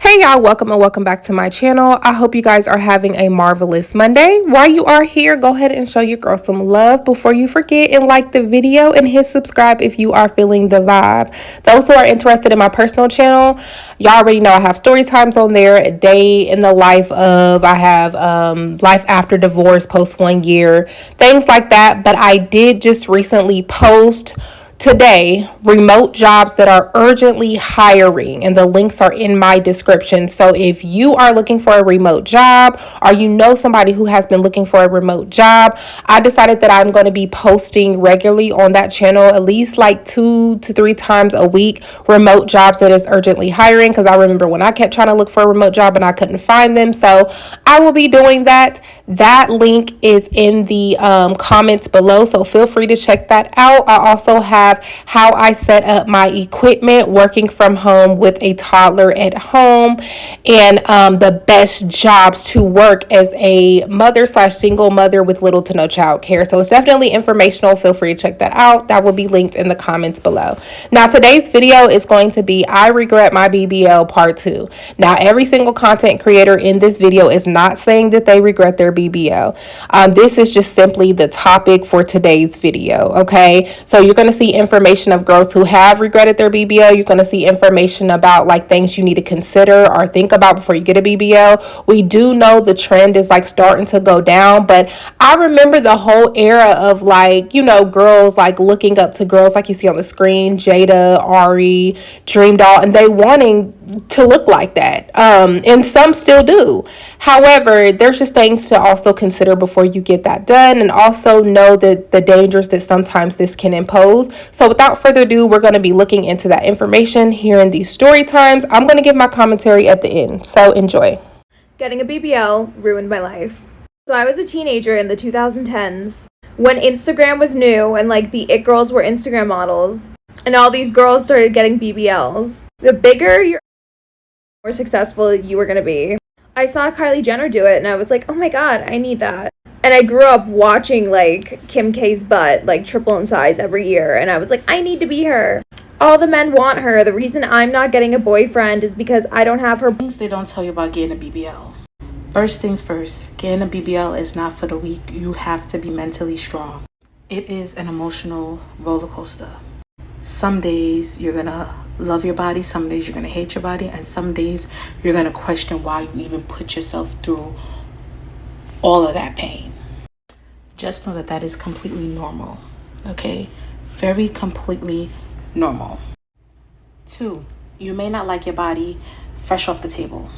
Hey y'all, welcome and welcome back to my channel. I hope you guys are having a marvelous Monday. While you are here, go ahead and show your girl some love before you forget and like the video and hit subscribe if you are feeling the vibe. Those who are interested in my personal channel, y'all already know I have story times on there, a day in the life of, I have life after divorce, post 1 year, things like that. But I did just recently post today remote jobs that are urgently hiring, and the links are in my description. So if you are looking for a remote job or you know somebody who has been looking for a remote job, I decided that I'm going to be posting regularly on that channel at least like 2 to 3 times a week, remote jobs that is urgently hiring, because I remember when I kept trying to look for a remote job and I couldn't find them. So I will be doing that. That link is in the comments below, so feel free to check that out. I also have how I set up my equipment working from home with a toddler at home, and the best jobs to work as a mother slash single mother with little to no child care. So it's definitely informational. Feel free to check that out. That will be linked in the comments below. Now today's video is going to be I regret my BBL part 2. Now every single content creator in this video is not saying that they regret their BBL. This is just simply the topic for today's video, okay? So you're going to see information of girls who have regretted their BBL. You're going to see information about like things you need to consider or think about before you get a BBL. We do know the trend is like starting to go down, but I remember the whole era of like, you know, girls like looking up to girls like you see on the screen, Jada, Ari, Dream Doll, and they wanting to look like that. And some still do. However, there's just things to also consider before you get that done, and also know that the dangers that sometimes this can impose. So without further ado, we're going to be looking into that information here in these story times. I'm going to give my commentary at the end, so enjoy. Getting a BBL ruined my life. So I was a teenager in the 2010s when Instagram was new and like the it girls were Instagram models, and all these girls started getting BBLs. The bigger you're, more successful you were going to be. I saw Kylie Jenner do it and I was like, oh my god, I need that. And I grew up watching like Kim K's butt like triple in size every year, and I was like, I need to be her. All the men want her. The reason I'm not getting a boyfriend is because I don't have her. Things they don't tell you about getting a BBL. First things first, getting a BBL is not for the weak. You have to be mentally strong. It is an emotional roller coaster. Some days you're gonna love your body, some days you're gonna hate your body, and some days you're gonna question why you even put yourself through all of that pain. Just know that that is completely normal, okay? Very completely normal. 2, you may not like your body fresh off the table.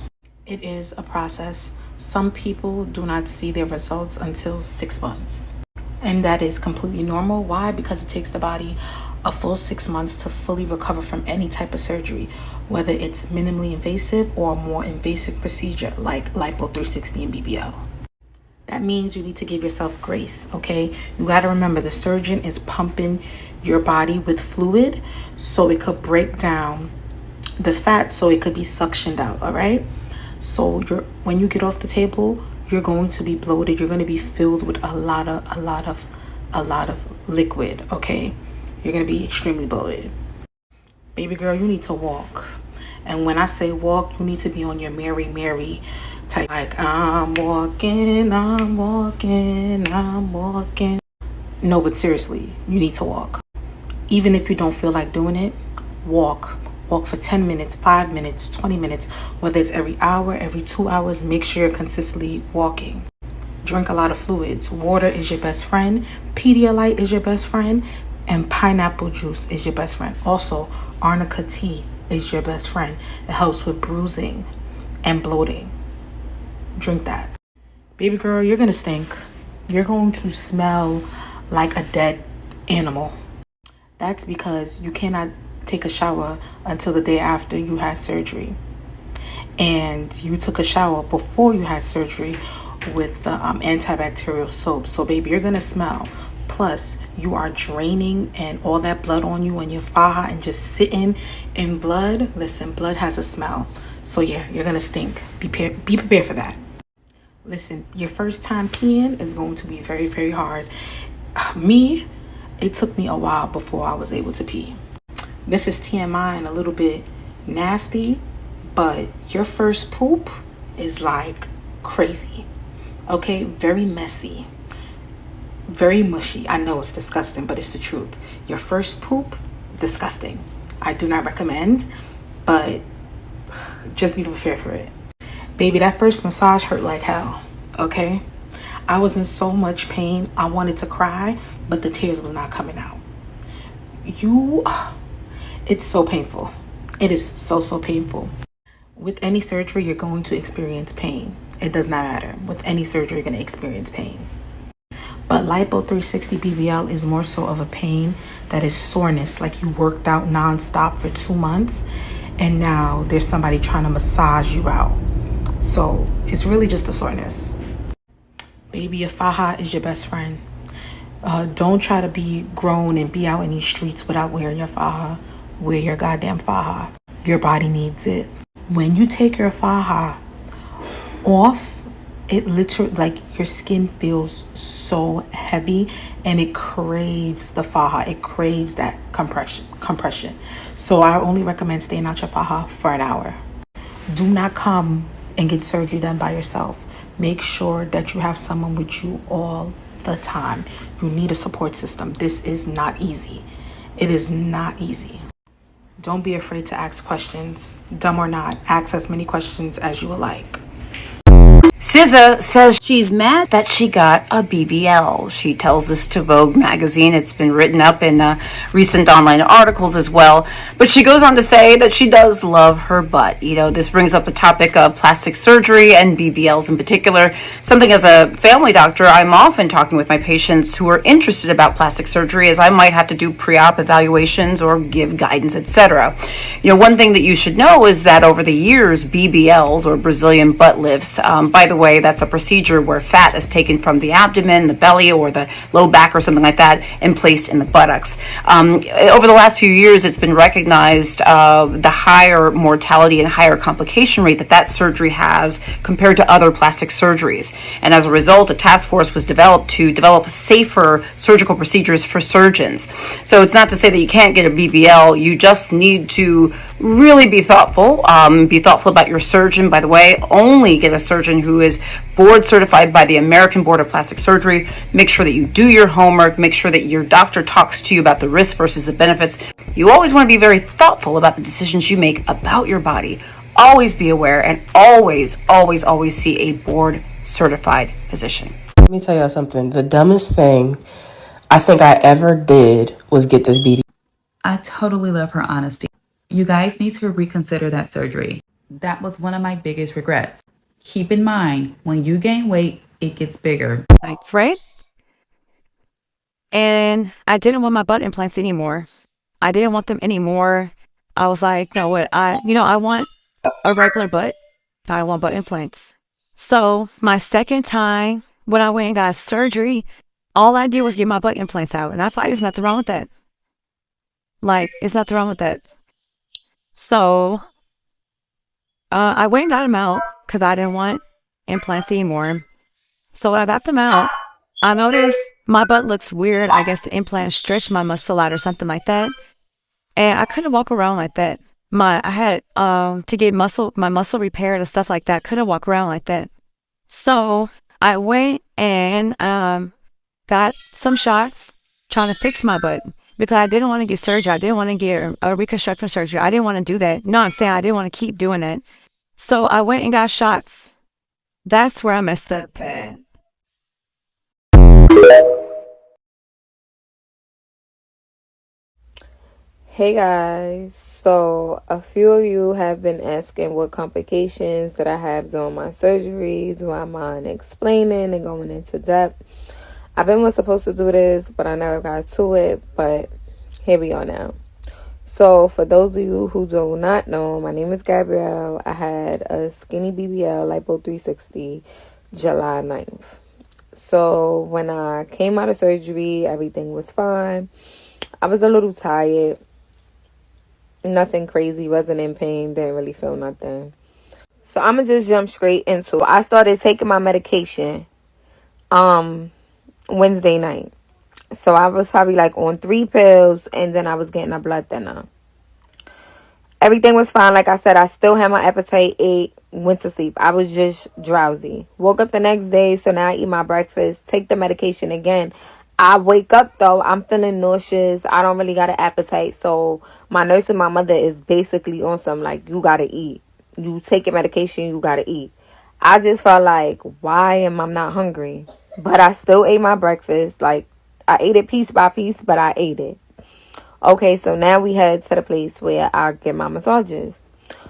It is a process. Some people do not see their results until 6 months. And that is completely normal. Why? Because it takes the body a full 6 months to fully recover from any type of surgery, whether it's minimally invasive or a more invasive procedure like Lipo 360 and BBL. That means you need to give yourself grace, okay? You got to remember the surgeon is pumping your body with fluid so it could break down the fat so it could be suctioned out, all right? So when you get off the table, you're going to be bloated. You're going to be filled with a lot of liquid, okay? You're going to be extremely bloated. Baby girl, you need to walk. And when I say walk, you need to be on your Mary type. Like, I'm walking. No, but seriously, you need to walk. Even if you don't feel like doing it, walk. Walk for 10 minutes, 5 minutes, 20 minutes, whether it's every hour, every 2 hours, make sure you're consistently walking. Drink a lot of fluids. Water is your best friend. Pedialyte is your best friend. And pineapple juice is your best friend. Also, arnica tea is your best friend. It helps with bruising and bloating. Drink that. Baby girl, you're gonna stink. You're going to smell like a dead animal. That's because you cannot take a shower until the day after you had surgery. And you took a shower before you had surgery with the antibacterial soap. So baby, you're gonna smell. Plus, you are draining and all that blood on you and your faja and just sitting in blood. Listen, blood has a smell. So yeah, you're gonna stink. Be prepared for that. Listen, your first time peeing is going to be very, very hard. It took me a while before I was able to pee. This is TMI and a little bit nasty, but your first poop is like crazy. Okay, very messy, very mushy. I know it's disgusting, but it's the truth. Your first poop, disgusting. I do not recommend, but just be prepared for it. Baby, that first massage hurt like hell, okay? I was in so much pain. I wanted to cry, but the tears was not coming out. It's so painful. It is so painful. With any surgery, you're going to experience pain. It does not matter. With any surgery, you're going to experience pain. But Lipo 360 BBL is more so of a pain that is soreness, like you worked out nonstop for 2 months and now there's somebody trying to massage you out. So it's really just a soreness. Baby, your faja is your best friend. Don't try to be grown and be out in these streets without wearing your faja. Wear your goddamn faja. Your body needs it. When you take your faja off, it literally, like, your skin feels so heavy and it craves the faja. It craves that compression. So I only recommend staying out your faja for an hour. Do not come and get surgery done by yourself. Make sure that you have someone with you all the time. You need a support system. This is not easy. It is not easy. Don't be afraid to ask questions. Dumb or not, ask as many questions as you would like. SZA says she's mad that she got a BBL. She tells this to Vogue magazine. It's been written up in recent online articles as well. But she goes on to say that she does love her butt. You know, this brings up the topic of plastic surgery and BBLs in particular. Something as a family doctor, I'm often talking with my patients who are interested about plastic surgery, as I might have to do pre-op evaluations or give guidance, etc. You know, one thing that you should know is that over the years, BBLs, or Brazilian butt lifts, by the way, that's a procedure where fat is taken from the abdomen, the belly, or the low back or something like that and placed in the buttocks. Over the last few years, it's been recognized the higher mortality and higher complication rate that surgery has compared to other plastic surgeries. And as a result, a task force was developed to develop safer surgical procedures for surgeons. So it's not to say that you can't get a BBL. You just need to really be thoughtful. Be thoughtful about your surgeon. By the way, only get a surgeon who is board certified by the American Board of Plastic Surgery. Make sure that you do your homework. Make sure that your doctor talks to you about the risks versus the benefits. You always want to be very thoughtful about the decisions you make about your body. Always be aware and always see a board certified physician. Let me tell y'all something. The dumbest thing I think I ever did was get this BBL. I totally love her honesty. You guys need to reconsider that surgery. That was one of my biggest regrets. Keep in mind, when you gain weight, it gets bigger. Right? And I didn't want my butt implants anymore. I didn't want them anymore. I was like, no, what? I want a regular butt. I don't want butt implants. So my second time, when I went and got surgery, all I did was get my butt implants out. And I thought there's nothing wrong with that. Like, it's nothing wrong with that. So I went and got them out because I didn't want implants anymore. So when I got them out, I noticed my butt looks weird. I guess the implant stretched my muscle out or something like that. And I couldn't walk around like that. I had to get my muscle repaired and stuff like that. Couldn't walk around like that. So I went and got some shots trying to fix my butt because I didn't want to get surgery. I didn't want to get a reconstruction surgery. I didn't want to do that. You know what I'm saying? I didn't want to keep doing that. So I went and got shots. That's where I messed up at. Hey guys, so a few of you have been asking what complications that I have during my surgery. Do I mind explaining and going into depth? I've been supposed to do this, but I never got to it, but here we are now. So for those of you who do not know, my name is Gabrielle. I had a skinny BBL Lipo 360 July 9th. So when I came out of surgery, everything was fine. I was a little tired. Nothing crazy, wasn't in pain, didn't really feel nothing. So I'm going to just jump straight into it. I started taking my medication Wednesday night. So I was probably like on 3 pills and then I was getting a blood thinner. Everything was fine. Like I said, I still had my appetite, ate, went to sleep. I was just drowsy. Woke up the next day, so now I eat my breakfast, take the medication again. I wake up though, I'm feeling nauseous. I don't really got an appetite. So my nurse and my mother is basically on some like, you gotta eat. You take your medication, you gotta eat. I just felt like, why am I not hungry? But I still ate my breakfast. Like, I ate it piece by piece, but I ate it. Okay, so now we head to the place where I get my massages.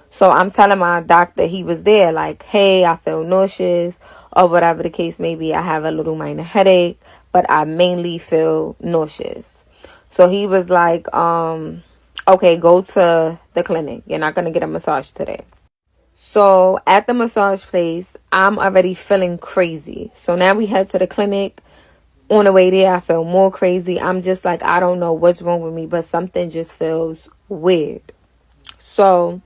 So I'm telling my doctor, he was there, like, hey, I feel nauseous, or whatever the case may be. I have a little minor headache, but I mainly feel nauseous. So he was like, okay, go to the clinic. You're not going to get a massage today. So at the massage place, I'm already feeling crazy. So now we head to the clinic. On the way there, I feel more crazy. I'm just like, I don't know what's wrong with me, but something just feels weird. So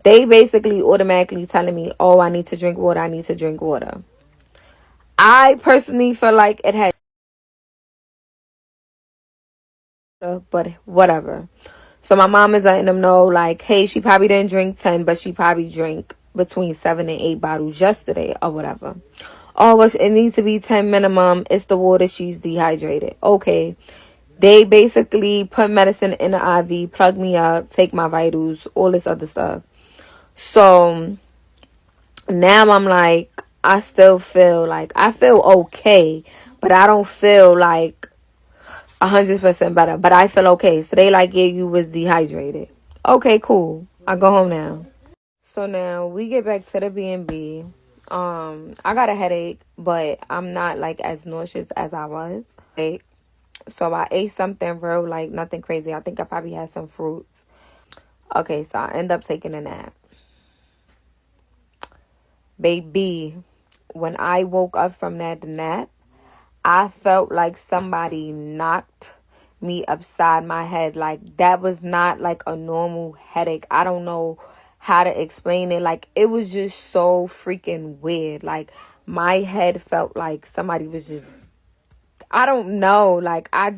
they basically automatically telling me, oh, I need to drink water. I need to drink water. I personally feel like it had, but whatever. So my mom is letting them know, like, hey, she probably didn't drink 10, but she probably drank between 7 and 8 bottles yesterday or whatever. Oh, well, it needs to be 10 minimum. It's the water. She's dehydrated. Okay. They basically put medicine in the IV, plug me up, take my vitals, all this other stuff. So now I'm like, I still feel like, I feel okay, but I don't feel like 100% better, but I feel okay. So they like, yeah, you was dehydrated. Okay, cool. I go home now. So now we get back to the B&B. I got a headache, but I'm not like as nauseous as I was. So I ate something real, like nothing crazy. I think I probably had some fruits. Okay, so I end up taking a nap. Baby, when I woke up from that nap, I felt like somebody knocked me upside my head. Like, that was not like a normal headache. I don't know how to explain it. Like, it was just so freaking weird. Like, my head felt like somebody was just, I don't know. Like, I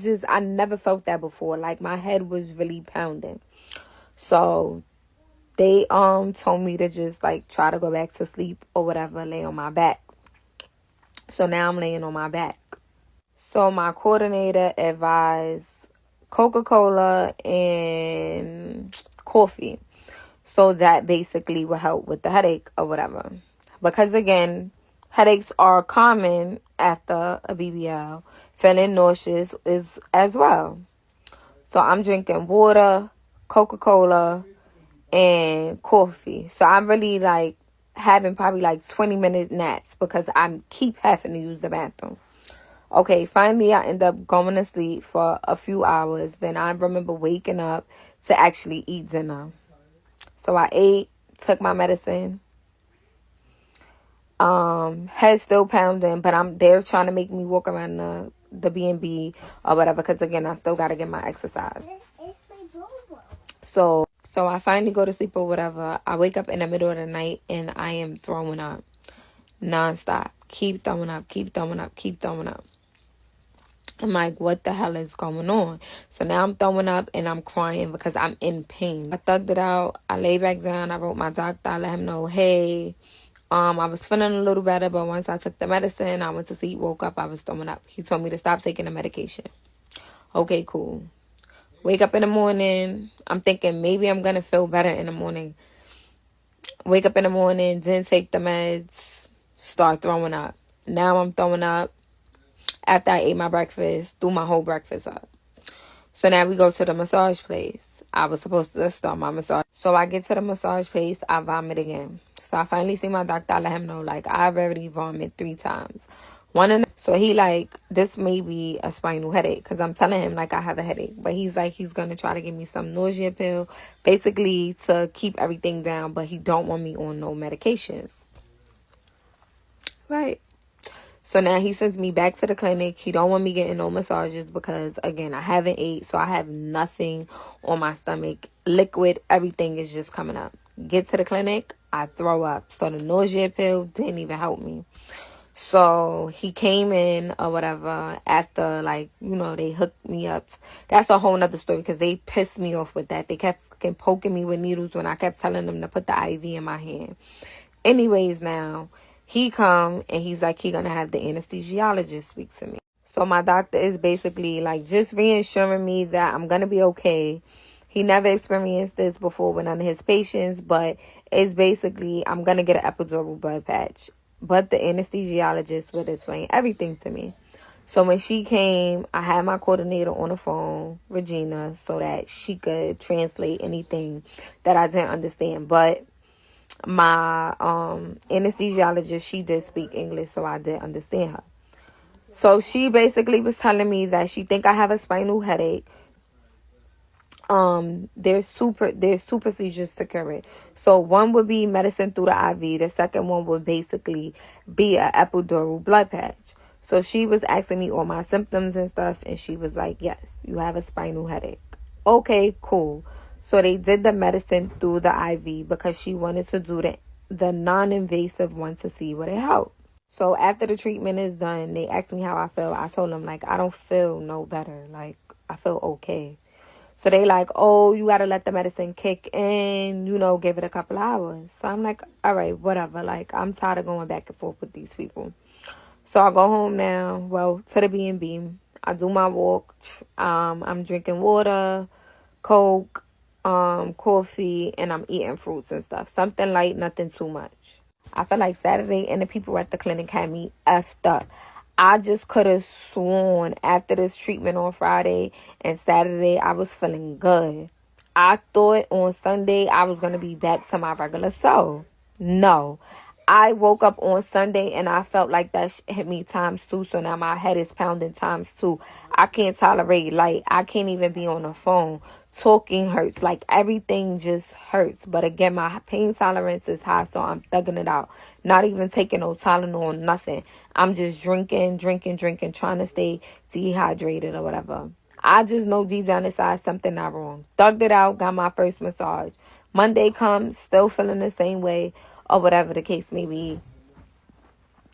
never felt that before. Like, my head was really pounding. So they told me to just like try to go back to sleep or whatever, lay on my back. So now I'm laying on my back. So my coordinator advised Coca-Cola and coffee. So that basically will help with the headache or whatever. Because again, headaches are common after a BBL. Feeling nauseous is as well. So I'm drinking water, Coca-Cola, and coffee. So I'm really like having probably like 20-minute naps because I keep having to use the bathroom. Okay, finally I end up going to sleep for a few hours. Then I remember waking up to actually eat dinner. So I ate, took my medicine. Head still pounding, but they're trying to make me walk around the B&B or whatever, because again, I still got to get my exercise. So I finally go to sleep or whatever. I wake up in the middle of the night and I am throwing up nonstop. Keep throwing up, keep throwing up, keep throwing up. I'm like, what the hell is going on? So now I'm throwing up and I'm crying because I'm in pain. I thugged it out. I lay back down. I wrote my doctor. I let him know, hey, I was feeling a little better, but once I took the medicine, I went to sleep, woke up, I was throwing up. He told me to stop taking the medication. Okay, cool. Wake up in the morning. I'm thinking maybe I'm going to feel better in the morning. Wake up in the morning, then take the meds, start throwing up. Now I'm throwing up. After I ate my breakfast, threw my whole breakfast up. So now we go to the massage place. I was supposed to start my massage. So I get to the massage place, I vomit again. So I finally see my doctor. I let him know, like, I've already vomited 3 times. So he like, this may be a spinal headache, because I'm telling him, like, I have a headache. But he's like, he's going to try to give me some nausea pill, basically to keep everything down, but he don't want me on no medications. Right. So now he sends me back to the clinic. He don't want me getting no massages because, again, I haven't ate, so I have nothing on my stomach. Liquid, everything is just coming up. Get to the clinic, I throw up. So the nausea pill didn't even help me. So he came in or whatever after, like, you know, they hooked me up. That's a whole nother story because they pissed me off with that. They kept fucking poking me with needles when I kept telling them to put the IV in my hand. Anyways, now he come and he's like, he gonna have the anesthesiologist speak to me. So my doctor is basically like just reassuring me that I'm gonna be okay. He never experienced this before with none of his patients, but it's basically I'm gonna get an epidural blood patch. But the anesthesiologist would explain everything to me. So when she came, I had my coordinator on the phone, Regina, so that she could translate anything that I didn't understand. But my anesthesiologist, she did speak English, so I did understand her. So she basically was telling me that she think I have a spinal headache. There's two procedures to cure it. So one would be medicine through the IV. The second one would basically be a epidural blood patch. So she was asking me all my symptoms and stuff, and she was like, yes, you have a spinal headache. Okay, cool. So they did the medicine through the IV because she wanted to do the non-invasive one to see what it helped. So after the treatment is done, they asked me how I feel. I told them, like, I don't feel no better. Like, I feel okay. So they like, oh, you got to let the medicine kick in, you know, give it a couple hours. So I'm like, all right, whatever. Like, I'm tired of going back and forth with these people. So I go home now, well, to the B&B. I do my walk. I'm drinking water, Coke, coffee, and I'm eating fruits and stuff. Something light, nothing too much. I feel like Saturday and the people at the clinic had me effed up. I just could have sworn after this treatment on Friday and Saturday, I was feeling good. I thought on Sunday I was going to be back to my regular self. No. I woke up on Sunday and I felt like that hit me times two. So now my head is pounding times two. I can't tolerate light. I can't even be on the phone. Talking hurts. Like everything just hurts. But again, my pain tolerance is high, so I'm thugging it out. Not even taking no Tylenol, nothing. I'm just drinking, trying to stay dehydrated or whatever. I just know deep down inside something not wrong. Thugged it out, got my first massage. Monday comes, still feeling the same way or whatever the case may be.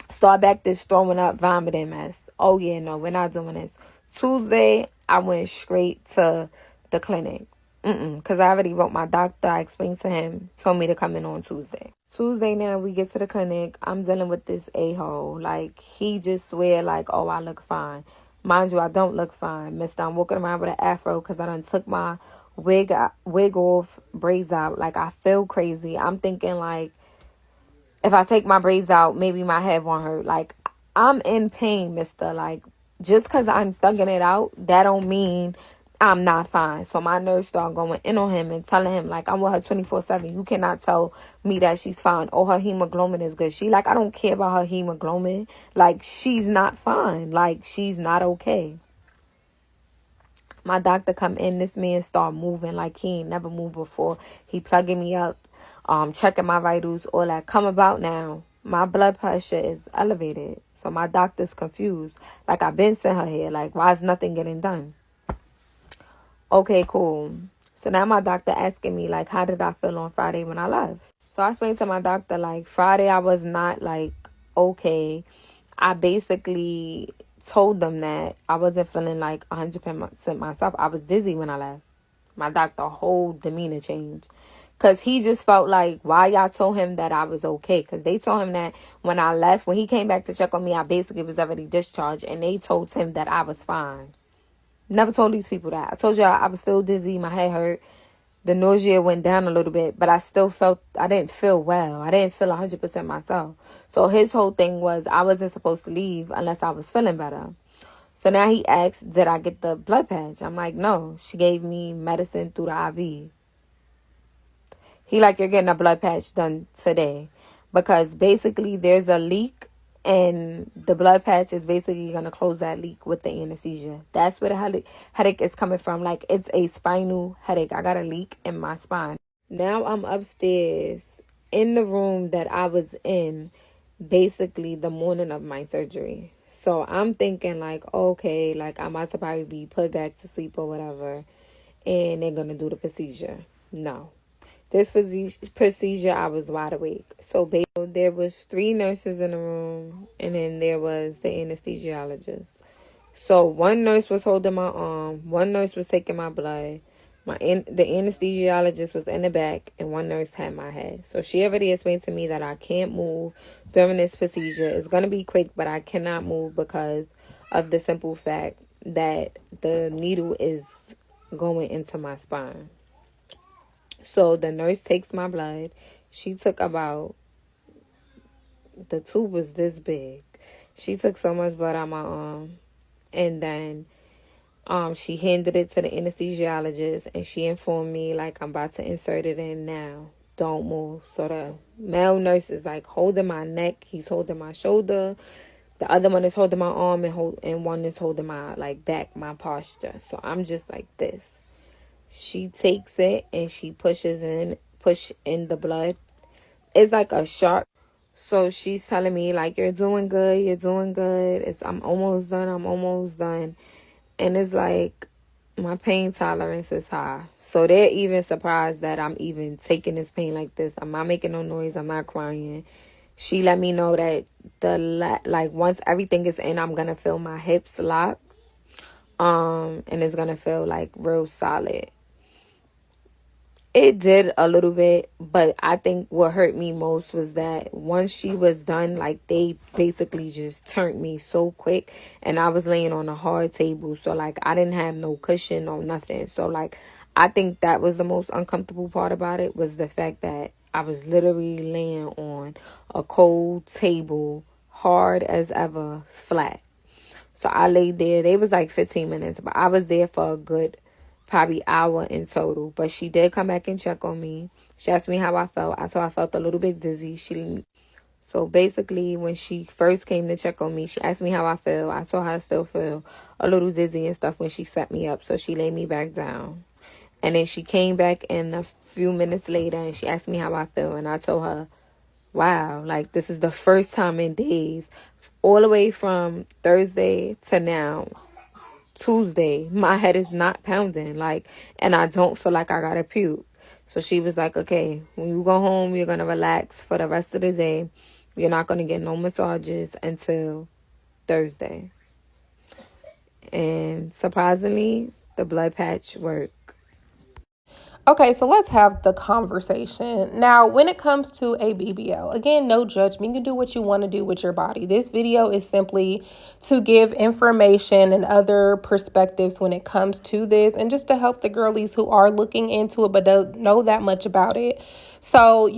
Start back this throwing up, vomiting mess. Oh, yeah, no, we're not doing this. Tuesday, I went straight to the clinic. Because I already wrote my doctor. I explained to him, told me to come in on Tuesday. Tuesday now, we get to the clinic. I'm dealing with this a-hole. Like, he just swear like, oh, I look fine. Mind you, I don't look fine. Mister, I'm walking around with an afro because I done took my wig off, braids out. Like, I feel crazy. I'm thinking, like, if I take my braids out, maybe my head won't hurt. Like, I'm in pain, mister. Like, just because I'm thugging it out, that don't mean I'm not fine. So my nurse started going in on him and telling him, like, I'm with her 24/7. You cannot tell me that she's fine. Or her hemoglobin is good. She like, I don't care about her hemoglobin. Like, she's not fine. Like, she's not okay. My doctor come in, this man start moving like he ain't never moved before. He plugging me up, checking my vitals, all that. Come about now, my blood pressure is elevated. So my doctor's confused. Like, I've been sent her here. Like, why is nothing getting done? Okay, cool. So now my doctor asking me, like, how did I feel on Friday when I left? So I explained to my doctor, like, Friday I was not, like, okay. I basically told them that I wasn't feeling like 100% myself. I was dizzy when I left. My doctor whole demeanor changed. Because he just felt like, why y'all told him that I was okay? Because they told him that when I left, when he came back to check on me, I basically was already discharged. And they told him that I was fine. Never told these people that. I told y'all I was still dizzy. My head hurt. The nausea went down a little bit, but I still felt, I didn't feel well. I didn't feel 100% myself. So his whole thing was I wasn't supposed to leave unless I was feeling better. So now he asked, did I get the blood patch? I'm like, no. She gave me medicine through the IV. He like, you're getting a blood patch done today. Because basically there's a leak and the blood patch is basically going to close that leak with the anesthesia. That's where the headache is coming from. Like, it's a spinal headache. I got a leak in my spine. Now I'm upstairs in the room that I was in basically the morning of my surgery. So I'm thinking like, okay, like I'm about to probably be put back to sleep or whatever. And they're going to do the procedure. No. This procedure, I was wide awake. So there was 3 nurses in the room, and then there was the anesthesiologist. So one nurse was holding my arm, one nurse was taking my blood, the anesthesiologist was in the back, and one nurse had my head. So she already explained to me that I can't move during this procedure. It's going to be quick, but I cannot move because of the simple fact that the needle is going into my spine. So the nurse takes my blood. She took about, the tube was this big. She took so much blood out my arm. And then she handed it to the anesthesiologist, and she informed me, like, I'm about to insert it in now. Don't move. So the male nurse is like holding my neck. He's holding my shoulder. The other one is holding my arm, and one is holding my, like, back, my posture. So I'm just like this. She takes it and she push in the blood. It's like a sharp. So she's telling me, like, you're doing good. I'm almost done. And it's like, my pain tolerance is high. So they're even surprised that I'm even taking this pain like this. I'm not making no noise. I'm not crying. She let me know that once everything is in, I'm going to feel my hips lock. And it's going to feel, like, real solid. It did a little bit, but I think what hurt me most was that once she was done, like, they basically just turned me so quick, and I was laying on a hard table, so, like, I didn't have no cushion or nothing. So, like, I think that was the most uncomfortable part about it, was the fact that I was literally laying on a cold table, hard as ever, flat. So I laid there. They was like 15 minutes, but I was there for a good probably hour in total. But she did come back and check on me. She asked me how I felt. I told her I felt a little bit dizzy. So basically, when she first came to check on me, she asked me how I feel. I told her I still feel a little dizzy and stuff when she set me up. So she laid me back down. And then she came back in a few minutes later and she asked me how I feel. And I told her, wow, like, this is the first time in days, all the way from Thursday to now, Tuesday, my head is not pounding, like, and I don't feel like I gotta puke. So she was like, okay, when you go home, you're gonna relax for the rest of the day. You're not gonna get no massages until Thursday. And surprisingly, the blood patch worked. Okay, so let's have the conversation. Now, when it comes to a BBL, again, no judgment. You can do what you want to do with your body. This video is simply to give information and other perspectives when it comes to this, and just to help the girlies who are looking into it but don't know that much about it. So,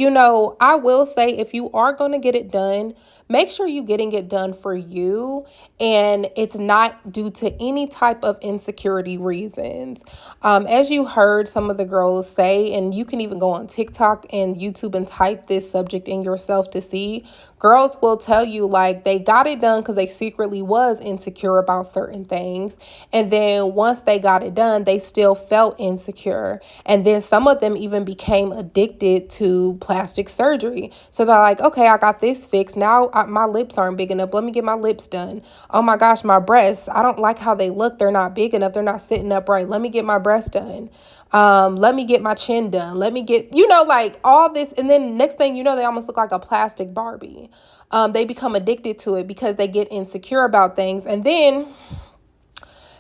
I will say, if you are going to get it done, make sure you're getting it done for you, and it's not due to any type of insecurity reasons. As you heard some of the girls say, and you can even go on TikTok and YouTube and type this subject in yourself to see, girls will tell you, like, they got it done because they secretly was insecure about certain things. And then once they got it done, they still felt insecure. And then some of them even became addicted to plastic surgery. So they're like, okay, I got this fixed. Now my lips aren't big enough. Let me get my lips done. Oh my gosh, my breasts, I don't like how they look. They're not big enough. They're not sitting up right. Let me get my breasts done. Let me get my chin done. Let me get, like, all this. And then next thing you know, they almost look like a plastic Barbie. They become addicted to it because they get insecure about things. And then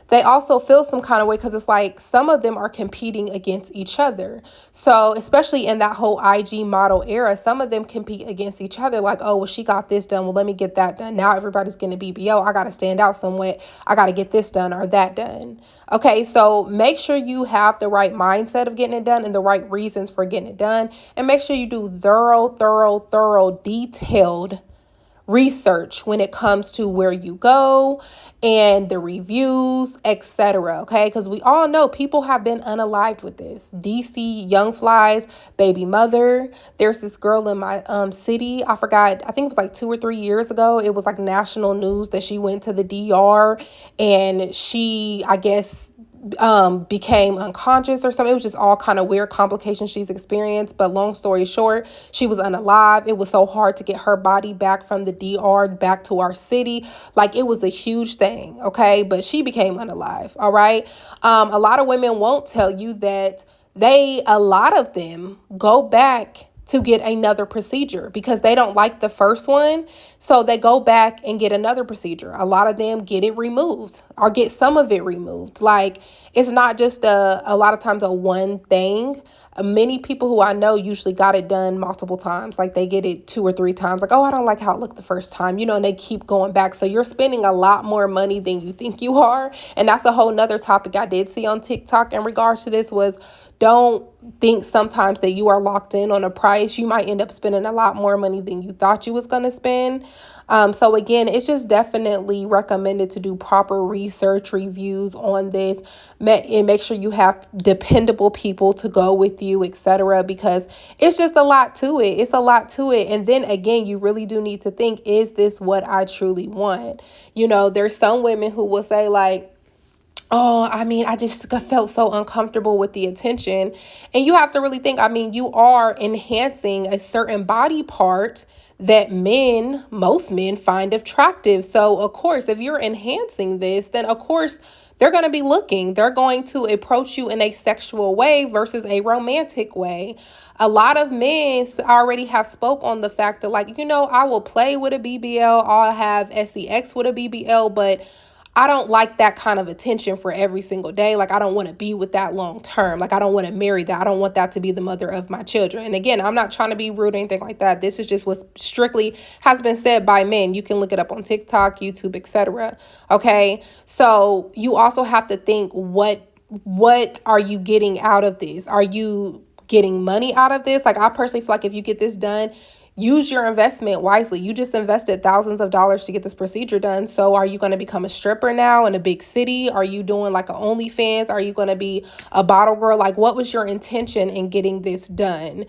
they also feel some kind of way because it's like some of them are competing against each other. So especially in that whole IG model era, some of them compete against each other. Like, oh, well, she got this done. Well, let me get that done. Now everybody's getting a BBL. I got to stand out somewhere. I got to get this done or that done. Okay, so make sure you have the right mindset of getting it done and the right reasons for getting it done. And make sure you do thorough, detailed research when it comes to where you go and the reviews, etc. Okay, because we all know people have been unalived with this. DC Young Fly's baby mother. There's this girl in my city. I forgot. I think it was like 2 or 3 years ago. It was like national news that she went to the DR and she, I guess, became unconscious or something. It was just all kind of weird complications she's experienced. But long story short, she was unalive. It was so hard to get her body back from the DR back to our city. Like, it was a huge thing. Okay, but she became unalive. All right. A lot of women won't tell you that a lot of them go back to get another procedure because they don't like the first one. So they go back and get another procedure. A lot of them get it removed or get some of it removed. Like, it's not just a lot of times a one thing. Many people who I know usually got it done multiple times. Like, they get it 2 or 3 times. Like, oh, I don't like how it looked the first time, and they keep going back. So you're spending a lot more money than you think you are. And that's a whole nother topic I did see on TikTok in regards to this was, don't think sometimes that you are locked in on a price. You might end up spending a lot more money than you thought you was going to spend. So again, it's just definitely recommended to do proper research reviews on this and make sure you have dependable people to go with you, etc. Because it's just a lot to it. It's a lot to it. And then again, you really do need to think, is this what I truly want? There's some women who will say like, oh, I just felt so uncomfortable with the attention. And you have to really think, you are enhancing a certain body part that most men find attractive. So, of course, if you're enhancing this, then, of course, they're going to be looking. They're going to approach you in a sexual way versus a romantic way. A lot of men already have spoke on the fact that, like, I will play with a BBL. I'll have sex with a BBL, but I don't like that kind of attention for every single day. Like, I don't want to be with that long term. Like, I don't want to marry that. I don't want that to be the mother of my children. And again, I'm not trying to be rude or anything like that. This is just what strictly has been said by men. You can look it up on TikTok, YouTube, etc. Okay. So you also have to think, what are you getting out of this? Are you getting money out of this? Like, I personally feel like if you get this done, use your investment wisely. You just invested thousands of dollars to get this procedure done. So are you going to become a stripper now in a big city? Are you doing like an OnlyFans? Are you going to be a bottle girl? Like, what was your intention in getting this done?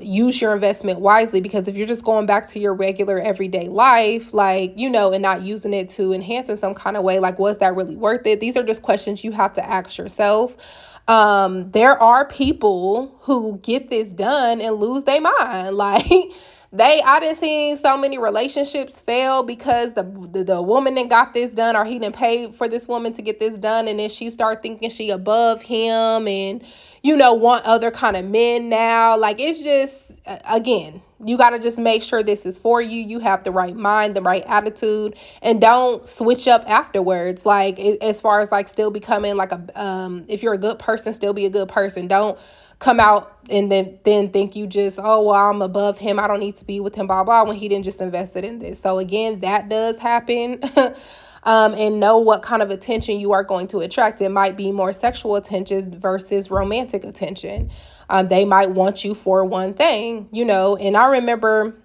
Use your investment wisely, because if you're just going back to your regular everyday life, like, and not using it to enhance in some kind of way, like, was that really worth it? These are just questions you have to ask yourself. There are people who get this done and lose their mind. Like, I done seen so many relationships fail because the woman that got this done, or he done paid for this woman to get this done, and then she start thinking she above him and, want other kind of men now. Like, it's just, again, you got to just make sure this is for you. You have the right mind, the right attitude, and don't switch up afterwards. Like, as far as like still becoming like if you're a good person, still be a good person. Don't come out and then think you just, oh, well, I'm above him, I don't need to be with him, blah, blah, when he didn't just invested in this. So again, that does happen. And know what kind of attention you are going to attract. It might be more sexual attention versus romantic attention. They might want you for one thing, and I remember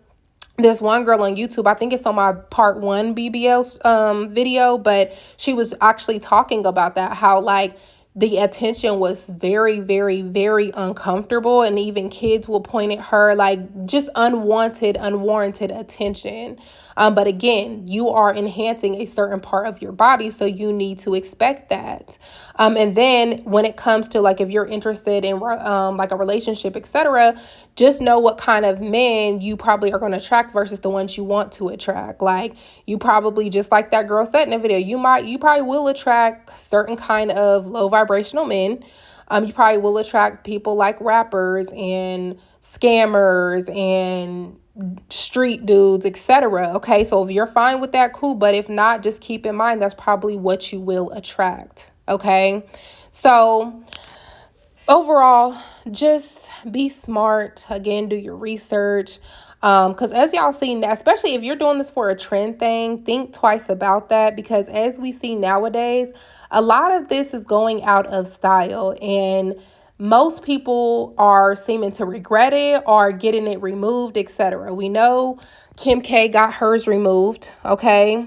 this one girl on YouTube, I think it's on my part 1 BBL video, but she was actually talking about that, how like the attention was very, very, very uncomfortable. And even kids will point at her, like, just unwanted, unwarranted attention. But again, you are enhancing a certain part of your body, so you need to expect that. And then when it comes to like, if you're interested in like a relationship, etc., just know what kind of men you probably are going to attract versus the ones you want to attract. Like, you probably, just like that girl said in the video, you probably will attract certain kind of low vibrational men. You probably will attract people like rappers and scammers and street dudes, etc. Okay, so if you're fine with that, cool. But if not, just keep in mind that's probably what you will attract. Okay, so overall, just be smart. Again, do your research. Because as y'all see, especially if you're doing this for a trend thing, think twice about that, because as we see nowadays, a lot of this is going out of style, and most people are seeming to regret it or getting it removed, etc. We know Kim K got hers removed, okay?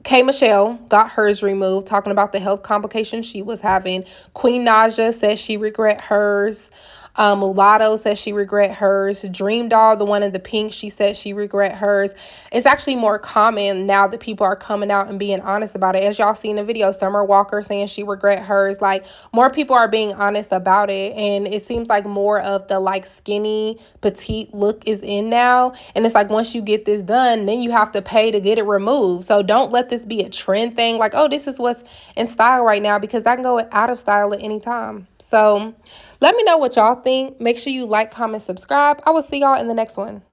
K. Michelle got hers removed, talking about the health complications she was having. Queen Naja says she regret hers. Mulatto says she regret hers. Dream Doll, the one in the pink, she said she regret hers. It's actually more common now that people are coming out and being honest about it. As y'all see in the video, Summer Walker saying she regret hers. Like, more people are being honest about it, and it seems like more of the like skinny petite look is in now. And it's like, once you get this done, then you have to pay to get it removed. So don't let this be a trend thing, like, oh, this is what's in style right now, because that can go out of style at any time. So let me know what y'all think. Make sure you like, comment, subscribe. I will see y'all in the next one.